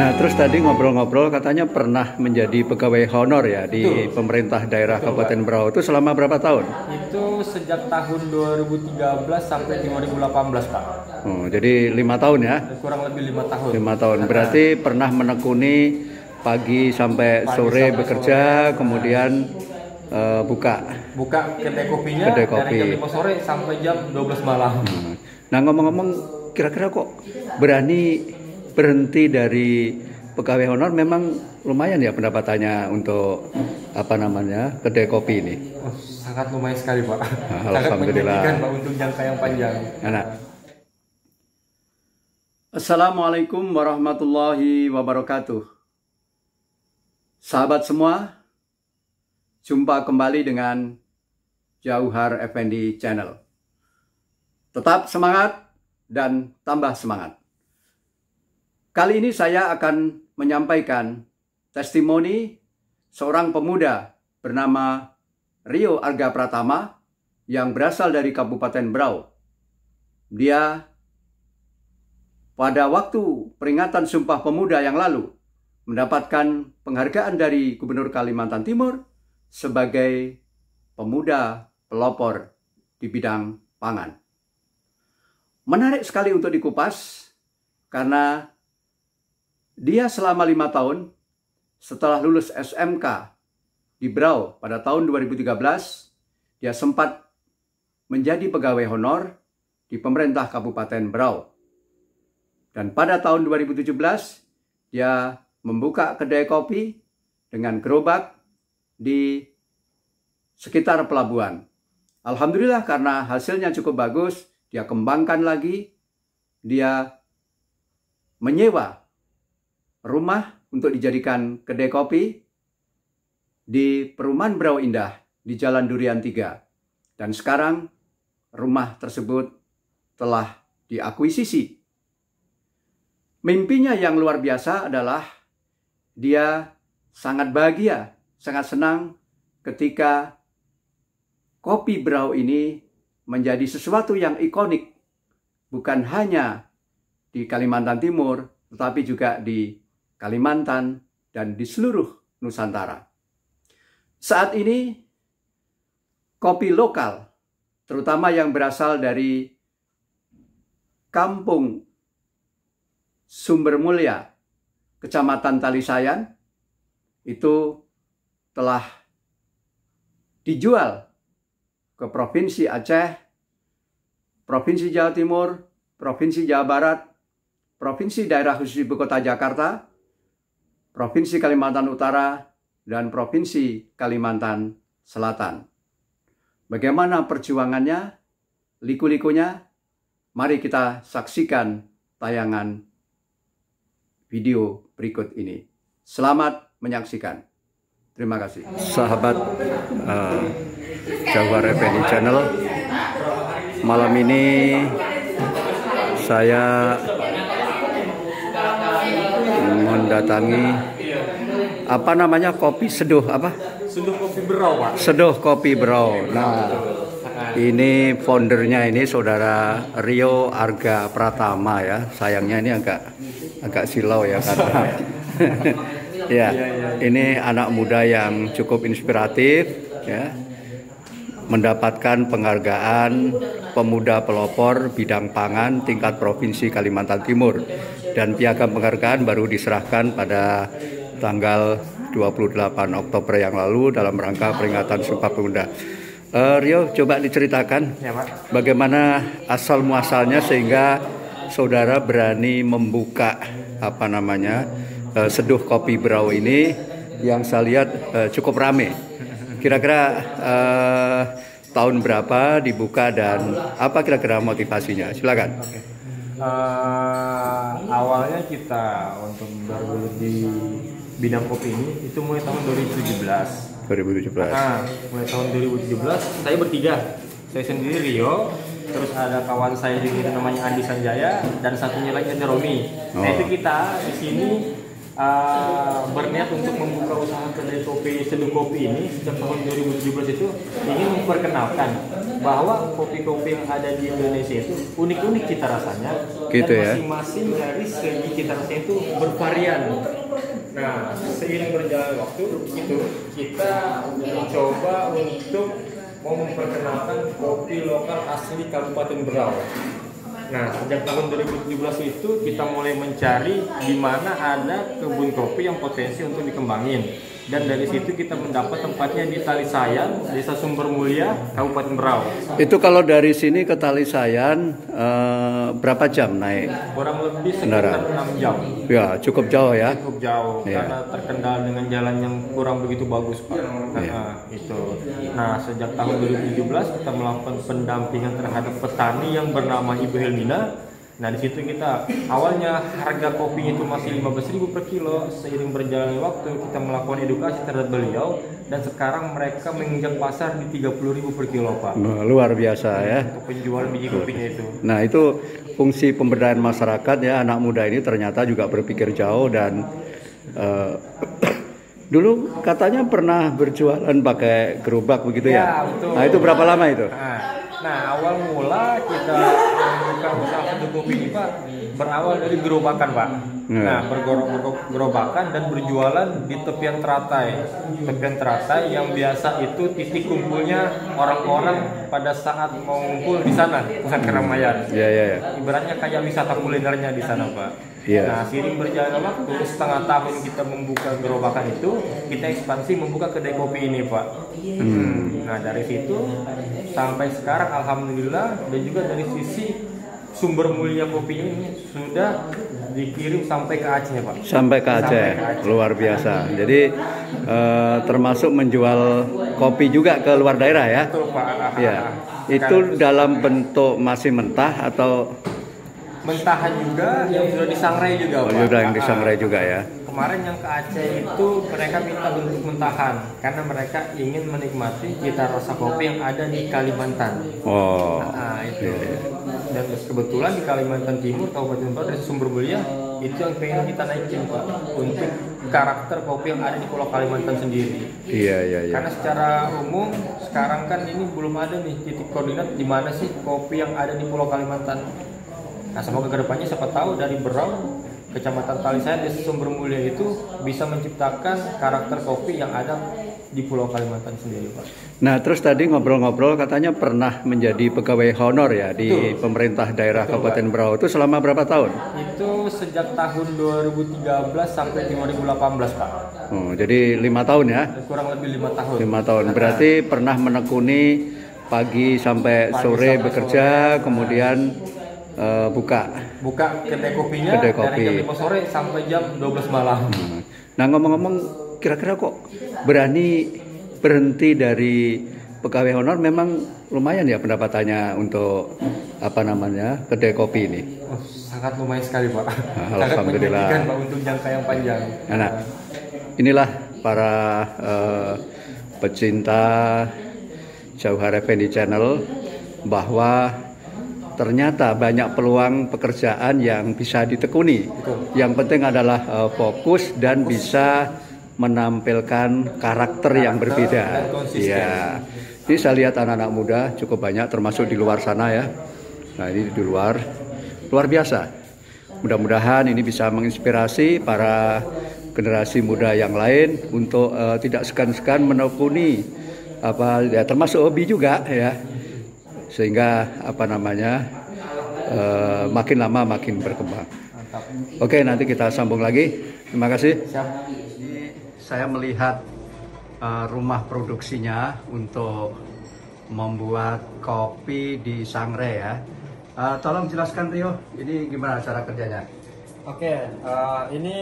Nah, terus tadi ngobrol-ngobrol katanya pernah menjadi pegawai honor ya di pemerintah daerah Kabupaten Berau. Itu selama berapa tahun? Itu sejak tahun 2013 sampai 2018, Pak. Oh, jadi 5 tahun ya? Kurang lebih 5 tahun. 5 tahun. Berarti pernah menekuni pagi sampai sore bekerja, kemudian buka kedai kopinya kedai kopi dari jam 5 sore sampai jam 12 malam. Nah, ngomong-ngomong, kira-kira kok berani berhenti dari pegawai honor? Memang lumayan ya pendapatannya untuk kedai kopi ini. Sangat lumayan sekali, Pak. Alhamdulillah. Sangat menjanjikan, Pak, untuk jangka yang panjang. Assalamualaikum warahmatullahi wabarakatuh. Sahabat semua, jumpa kembali dengan Jauhar Effendi Channel. Tetap semangat dan tambah semangat. Kali ini saya akan menyampaikan testimoni seorang pemuda bernama Rio Arga Pratama yang berasal dari Kabupaten Berau. Dia pada waktu peringatan Sumpah Pemuda yang lalu mendapatkan penghargaan dari Gubernur Kalimantan Timur sebagai pemuda pelopor di bidang pangan. Menarik sekali untuk dikupas karena dia selama 5 tahun setelah lulus SMK di Berau pada tahun 2013, dia sempat menjadi pegawai honor di pemerintah Kabupaten Berau. Dan pada tahun 2017, dia membuka kedai kopi dengan gerobak di sekitar pelabuhan. Alhamdulillah, karena hasilnya cukup bagus, dia kembangkan lagi, dia menyewa rumah untuk dijadikan kedai kopi di perumahan Berau Indah di Jalan Durian 3. Dan sekarang rumah tersebut telah diakuisisi. Mimpinya yang luar biasa adalah dia sangat bahagia, sangat senang ketika kopi Berau ini menjadi sesuatu yang ikonik, bukan hanya di Kalimantan Timur, tetapi juga di Kalimantan dan di seluruh Nusantara. Saat ini, kopi lokal, terutama yang berasal dari Kampung Sumber Mulia, Kecamatan Talisayan, itu telah dijual ke Provinsi Aceh, Provinsi Jawa Timur, Provinsi Jawa Barat, Provinsi Daerah Khusus Ibu Kota Jakarta, Provinsi Kalimantan Utara, dan Provinsi Kalimantan Selatan. Bagaimana perjuangannya, liku-likunya? Mari kita saksikan tayangan video berikut ini. Selamat menyaksikan. Terima kasih. Sahabat Jauhar Effendi Channel, malam ini saya mendatangi kopi seduh Seduh Kopi Berau, Pak. Seduh Kopi Berau. Nah, ini foundernya ini saudara Rio Arga Pratama ya. Sayangnya ini agak silau ya karena ya, ini anak muda yang cukup inspiratif ya. Mendapatkan penghargaan pemuda pelopor bidang pangan tingkat Provinsi Kalimantan Timur, dan piagam penghargaan baru diserahkan pada tanggal 28 Oktober yang lalu dalam rangka peringatan Sumpah Pemuda. Rio, coba diceritakan ya, Pak, bagaimana asal muasalnya sehingga saudara berani membuka Seduh Kopi Berau ini yang saya lihat cukup rame. Kira-kira tahun berapa dibuka dan apa kira-kira motivasinya? Silakan. Awalnya kita untuk bergelut di bidang kopi ini itu mulai tahun 2017. Mulai tahun 2017 saya bertiga. Saya sendiri Rio, terus ada kawan saya juga namanya Andi Sanjaya, dan satunya lagi ada Romi. Nah, itu kita di sini berniat untuk membuka usaha kedai kopi Seduh Kopi ini sejak tahun 2017 itu ingin memperkenalkan bahwa kopi-kopi yang ada di Indonesia itu unik-unik cita rasanya, gitu dan ya. masing-masing dari segi cita rasanya itu bervarian. Nah, seiring berjalan waktu itu kita mencoba untuk mau memperkenalkan kopi lokal asli Kabupaten Berau. Nah, sejak tahun 2017 itu kita mulai mencari di mana ada kebun kopi yang potensi untuk dikembangin. Dan dari situ kita mendapat tempatnya di Talisayan, Desa Sumbermulia, Kabupaten Berau. Itu kalau dari sini ke Talisayan berapa jam naik? Kurang lebih sekitar 6 jam. Ya, cukup jauh ya. Cukup jauh, Ya. karena terkendala dengan jalan yang kurang begitu bagus, Pak. Ya. Itu. Nah, sejak tahun 2017 kita melakukan pendampingan terhadap petani yang bernama Ibu Helmina. Nah, di situ kita awalnya harga kopinya itu masih 15.000 per kilo. Seiring berjalannya waktu kita melakukan edukasi terhadap beliau, dan sekarang mereka menginjak pasar di 30.000 per kilo, Pak. Nah, luar biasa ya. Untuk penjualan biji kopinya itu. Nah, itu fungsi pemberdayaan masyarakat ya. Anak muda ini ternyata juga berpikir jauh dan dulu katanya pernah berjualan pakai gerobak begitu ya? Betul. Nah, itu berapa lama itu? Nah, awal mula kita membuka usaha kedai kopi ini, Pak, berawal dari gerobakan, Pak. Nah, bergerobakan dan berjualan di tepian teratai yang biasa itu titik kumpulnya orang-orang pada saat mau ngumpul di sana, pusat keramaian. Iya. Ibaratnya kayak wisata kulinernya di sana, Pak. Iya. Nah, seiring berjalannya waktu, setengah tahun kita membuka gerobakan itu, kita ekspansi membuka kedai kopi ini, Pak. Nah, dari situ sampai sekarang alhamdulillah, dan juga dari sisi sumber mulia kopi ini sudah dikirim sampai ke Aceh, Pak. Sampai ke Aceh. Luar biasa. Jadi termasuk menjual kopi juga ke luar daerah ya? Betul, Pak. Iya. Itu dalam bentuk masih mentah atau mentahan juga, yang sudah disangrai juga, Pak. sudah yang disangrai juga ya? Kemarin yang ke Aceh itu mereka minta bentuk mentahan karena mereka ingin menikmati cita rasa kopi yang ada di Kalimantan. Oh. Nah, itu. Dan kebetulan di Kalimantan Timur, Kabupaten Berau, dari Sumbermulia, itu yang pengen kita naikin, Pak, untuk karakter kopi yang ada di Pulau Kalimantan sendiri. Iya. Karena secara umum sekarang kan ini belum ada nih titik koordinat di mana sih kopi yang ada di Pulau Kalimantan. Nah, semoga kedepannya siapa tahu dari Berau, Kecamatan Talisayan, Desa Sumbermulia itu bisa menciptakan karakter kopi yang ada di Pulau Kalimantan sendiri, Pak. Nah, terus tadi ngobrol-ngobrol katanya pernah menjadi pegawai honor ya di pemerintah daerah Kabupaten Berau. Itu selama berapa tahun? Itu sejak tahun 2013 sampai 2018, Pak. Oh, jadi 5 tahun ya? Kurang lebih 5 tahun. 5 tahun. Berarti pernah menekuni pagi sampai sore bekerja, kemudian buka kedai kopinya dari jam 5 sore sampai jam 12 malam. Nah, ngomong-ngomong, kira-kira kok berani berhenti dari pegawai honor? Memang lumayan ya pendapatannya untuk kedai kopi ini? Sangat lumayan sekali, Pak. Alhamdulillah. Sangat Pak, untuk jangka yang panjang. Nah, inilah para pecinta Jauhar Effendi Channel, bahwa ternyata banyak peluang pekerjaan yang bisa ditekuni. Yang penting adalah fokus dan bisa menampilkan karakter yang berbeda. Iya. Ini saya lihat anak-anak muda cukup banyak, termasuk di luar sana ya. Nah, ini di luar biasa. Mudah-mudahan ini bisa menginspirasi para generasi muda yang lain untuk tidak segan-segan menekuni termasuk hobi juga ya. Sehingga makin lama makin berkembang. Oke, nanti kita sambung lagi. Terima kasih. Ini saya melihat rumah produksinya untuk membuat kopi di sangrai ya. Tolong jelaskan, Rio, ini gimana cara kerjanya? Oke, ini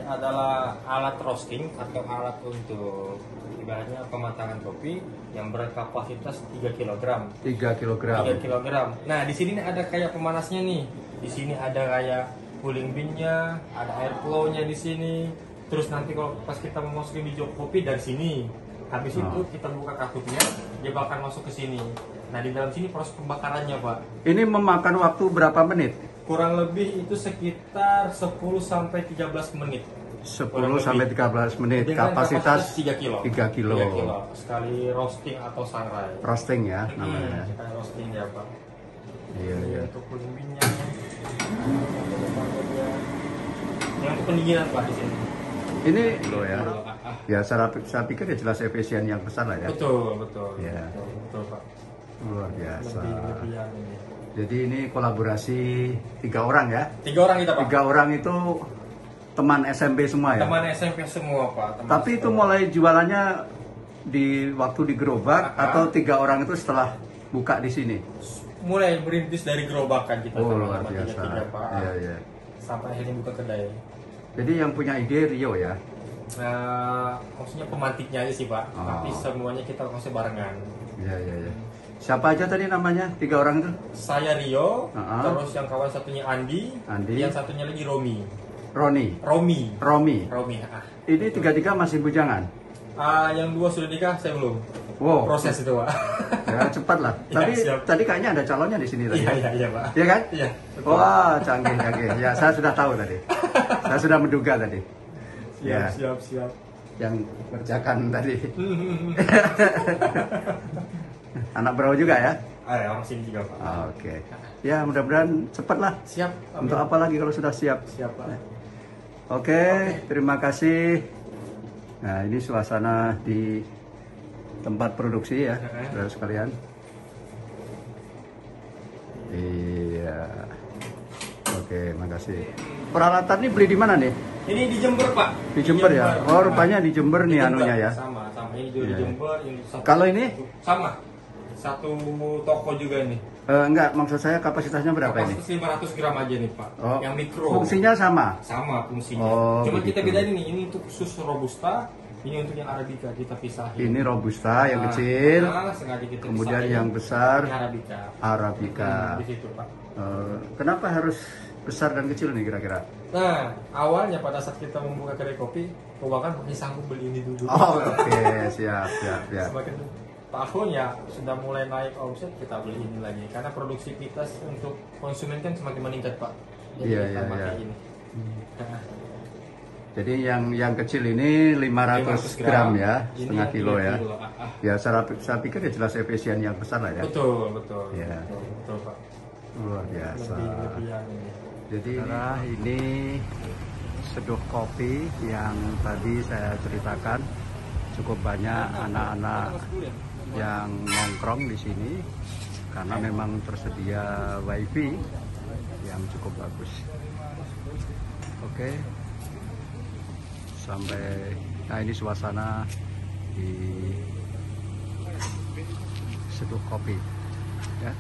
adalah alat roasting atau alat untuk ibaratnya pematangan kopi yang berkapasitas 3 kg. 3 kg. Nah, di sini ada kayak pemanasnya nih. Di sini ada kayak cooling bin-nya, ada air flow-nya di sini. Terus nanti kalau pas kita mau masukin di jok kopi dari sini. Habis itu kita buka katupnya, dia bakal masuk ke sini. Nah, di dalam sini proses pembakarannya, Pak. Ini memakan waktu berapa menit? Kurang lebih itu sekitar 10 sampai 13 menit. 10 sampai 13 menit. Kapasitas 3 kilo. 3 kilo. 3 kilo. Sekali roasting atau sangrai. Roasting ya namanya. Sekali roasting ya Pak. Iya, iya. Untuk kuning minyak. Yang untuk pendinginan Pak di sini. Ini loh ya. Ya saya pikir ya jelas efisien yang besar lah ya. Betul, betul. Ya. Betul, Pak. Luar biasa. Lebih ini. Jadi ini kolaborasi 3 orang ya. 3 orang kita Pak. 3 orang itu teman SMP semua ya. Teman SMP semua Pak. Tapi itu mulai jualannya di waktu di gerobak atau 3 orang itu setelah buka di sini? Mulai berintis dari gerobakan kita. Oh luar biasa. Pak. Iya, iya. Sampai akhirnya buka kedai. Jadi yang punya ide Rio ya? Maksudnya pemantiknya aja sih Pak. Tapi semuanya kita konsep barengan. Iya, iya, iya. Siapa aja tadi namanya? 3 orang itu? Saya Rio, terus yang kawan satunya Andi, yang satunya lagi Romi. Romi. Ini 3 masih bujangan? Yang 2 sudah nikah, saya belum. Wow. Proses itu Pak. Ya cepat lah. Tadi kayaknya ada calonnya di sini tadi. Iya Pak. Iya kan? Iya. Wah canggih. Ya saya sudah tahu tadi. Saya sudah menduga tadi. Siap. Yang kerjakan tadi. Anak Brau juga ya? Orang sini juga Pak. Oke. Ya mudah-mudahan cepat lah. Siap. Untuk apa lagi kalau sudah siap? Siap Pak. Oke, terima kasih. Nah ini suasana di tempat produksi ya, saudara sekalian. Iya. Oke, makasih. Peralatan ini beli di mana nih? Ini di Jember Pak. Di Jember ya? Oh rupanya di Jember nih anunya ya? Sama. Ini juga di Jember. Kalau ini? Sama. Satu toko juga nih. Enggak, maksud saya kapasitasnya berapa ini? Kapasitas 500 gram aja nih Pak. Oh, yang mikro. Fungsinya sama? Sama fungsinya. Oh, cuma begitu. kita bedain ini untuk sus robusta, ini untuk yang arabica kita pisahin. Ini robusta yang kecil. Sengaja kita kemudian pisahin. yang besar Ini arabica. Di situ Pak. Kenapa harus besar dan kecil nih kira-kira? Nah, awalnya pada saat kita membuka kedai kopi, keuangan masih sanggup beli ini dulu. Oh, oke, siap. Semakin tahun ya sudah mulai naik omset, kita beli ini lagi karena produktivitas untuk konsumen kan semakin meningkat Pak. Jadi kita pakai ini. Jadi yang kecil ini 500 gram ya, setengah kilo ya. Ya saya pikir ya jelas efisien yang besar lah ya. Betul. Ya. Betul Pak. Luar biasa. Ini. Jadi ini seduh kopi yang tadi saya ceritakan, cukup banyak anak-anak yang nongkrong di sini karena memang tersedia wifi yang cukup bagus. Oke. Nah ini suasana di seduh kopi ya.